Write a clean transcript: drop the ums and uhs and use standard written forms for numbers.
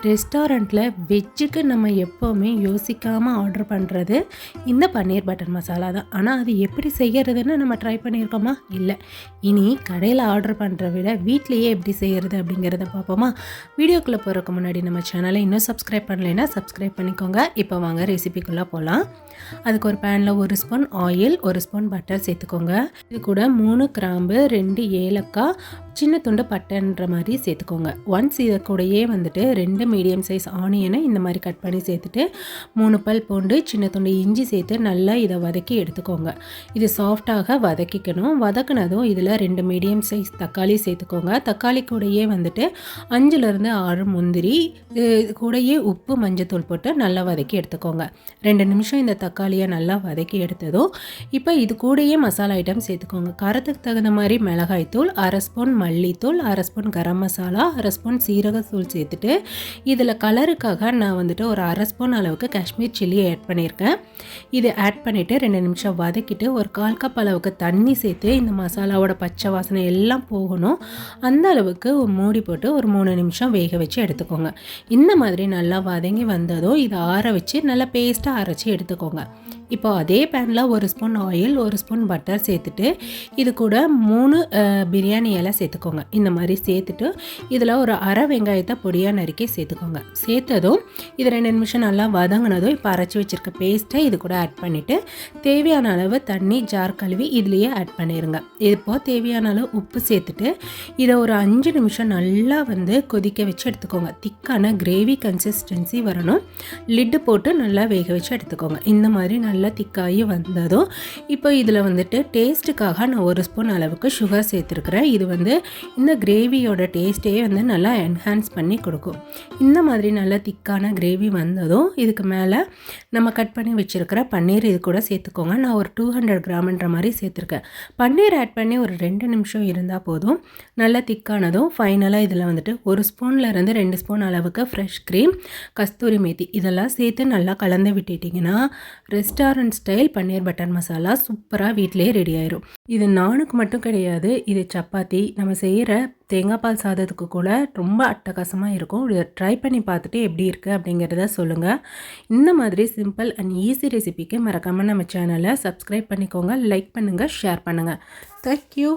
ரெஸ்டாரண்ட்டில் வெஜ்ஜுக்கு நம்ம எப்போவுமே யோசிக்காமல் ஆர்டர் பண்ணுறது இந்த பன்னீர் பட்டர் மசாலா தான். ஆனால் அது எப்படி செய்கிறதுன்னு நம்ம ட்ரை பண்ணியிருக்கோமா? இல்லை. இனி கடையில் ஆர்டர் பண்ணுற விட வீட்லேயே எப்படி செய்கிறது அப்படிங்கிறத பார்ப்போமா? வீடியோக்குள்ளே போகிறதுக்கு முன்னாடி நம்ம சேனலை இன்னும் சப்ஸ்கிரைப் பண்ணலைன்னா சப்ஸ்கிரைப் பண்ணிக்கோங்க. இப்போ வாங்க ரெசிபிக்குள்ளே போகலாம். அதுக்கு ஒரு பேனில் 1 ஸ்பூன் ஆயில், 1 ஸ்பூன் பட்டர் சேர்த்துக்கோங்க. இது கூட 3 கிராம்பு, 2 ஏலக்காய், சின்ன துண்டு பட்டைன்ற மாதிரி சேர்த்துக்கோங்க. ஒன்ஸ் இதை கூடயே வந்துட்டு 2 மீடியம் சைஸ் ஆனியனை இந்த மாதிரி கட் பண்ணி சேர்த்துட்டு 3 பல் பூண்டு, சின்ன துண்டு இஞ்சி சேர்த்து நல்லா இதை வதக்கி எடுத்துக்கோங்க. இது சாஃப்டாக வதக்கிக்கணும். வதக்குனதும் இதில் 2 மீடியம் சைஸ் தக்காளி சேர்த்துக்கோங்க. தக்காளி கூடயே வந்துட்டு 5லேருந்து 6 முந்திரி, கூடயே உப்பு, மஞ்சத்தூள் போட்டு நல்லா வதக்கி எடுத்துக்கோங்க. 2 நிமிஷம் இந்த தக்காளியை நல்லா வதக்கி எடுத்ததும் இப்போ இது கூடயே மசாலா ஐட்டம் சேர்த்துக்கோங்க. காரத்துக்கு தகுந்த மாதிரி மிளகாய்த்தூள், 1/2 ஸ்பூன் மல்லித்தூள், 1/2 ஸ்பூன் கரம் மசாலா, 1/2 ஸ்பூன் சீரகத்தூள் சேர்த்துட்டு இதில் கலருக்காக நான் வந்துட்டு ஒரு 1/2 ஸ்பூன் அளவுக்கு காஷ்மீர் சில்லியை ஆட் பண்ணியிருக்கேன். இது ஆட் பண்ணிவிட்டு 2 நிமிஷம் வதக்கிட்டு ஒரு 1/4 கப் அளவுக்கு தண்ணி சேர்த்து இந்த மசாலாவோட பச்சை வாசனை எல்லாம் போகணும். அந்த அளவுக்கு மூடி போட்டு ஒரு 3 நிமிஷம் வேக வச்சு எடுத்துக்கோங்க. இந்த மாதிரி நல்லா வதங்கி வந்ததும் இதை ஆற வச்சு நல்லா பேஸ்ட்டாக அரைச்சி எடுத்துக்கோங்க. இப்போ அதே பேனில் 1 ஸ்பூன் ஆயில், 1 ஸ்பூன் பட்டர் சேர்த்துட்டு இது கூட 3 பிரியாணி இலை சேர்த்துக்கோங்க. இந்த மாதிரி சேர்த்துட்டு இதில் ஒரு அரை வெங்காயத்தை பொடியாக நறுக்கி சேர்த்துக்கோங்க. சேர்த்ததும் இது 2 நிமிஷம் நல்லா வதங்கினதும் இப்போ அரைச்சி வச்சுருக்க பேஸ்ட்டை இது கூட ஆட் பண்ணிவிட்டு தேவையான அளவு தண்ணி ஜார் கழுவி இதுலேயே ஆட் பண்ணிடுங்க. இப்போ தேவையான அளவு உப்பு சேர்த்துட்டு இதை ஒரு 5 நிமிஷம் நல்லா கொதிக்க வச்சு எடுத்துக்கோங்க. திக்கான கிரேவி கன்சிஸ்டன்சி வரணும். லிட்டு போட்டு நல்லா வேக வச்சு எடுத்துக்கோங்க. இந்த மாதிரி நல்லா திக்காகி வந்ததும் இப்போ இதில் டேஸ்ட்டுக்காக நான் 1 ஸ்பூன் அளவுக்கு சுகர் சேர்த்துருக்குறேன். இது இந்த கிரேவியோட டேஸ்ட்டே நல்லா என்ஹான்ஸ் பண்ணி கொடுக்கும். இந்த மாதிரி நல்லா திக்கான கிரேவி வந்ததும் இதுக்கு மேலே நம்ம கட் பண்ணி வச்சுருக்கிற பன்னீர் இது கூட சேர்த்துக்கோங்க. நான் ஒரு 200 கிராம்ன்ற மாதிரி சேர்த்துருக்கேன். பன்னீர் ஆட் பண்ணி ஒரு 2 நிமிஷம் இருந்தால் போதும். நல்லா திக்கானதும் ஃபைனலாக இதில் 1 ஸ்பூன்லேருந்து 2 ஸ்பூன் அளவுக்கு ஃப்ரெஷ் க்ரீம், கஸ்தூரி மேத்தி இதெல்லாம் சேர்த்து நல்லா கலந்து விட்டுட்டிங்கன்னா ரெஸ்டாரண்ட் ஸ்டைல் பன்னீர் பட்டர் மசாலா சூப்பராக வீட்டிலே ரெடி ஆயிரும். இது நானுக்கு மட்டும் கிடையாது, இது சப்பாத்தி, நம்ம செய்கிற தேங்காய் பால் சாதத்துக்கு கூட ரொம்ப அட்டகாசமாக இருக்கும். இதை ட்ரை பண்ணி பார்த்துட்டு எப்படி இருக்குது அப்படிங்கிறத சொல்லுங்கள். இந்த மாதிரி சிம்பிள் அண்ட் ஈஸி ரெசிபிக்கு மறக்காமல் நம்ம சேனலை சப்ஸ்கிரைப் பண்ணிக்கோங்க, லைக் பண்ணுங்கள், ஷேர் பண்ணுங்கள். தேங்க்யூ.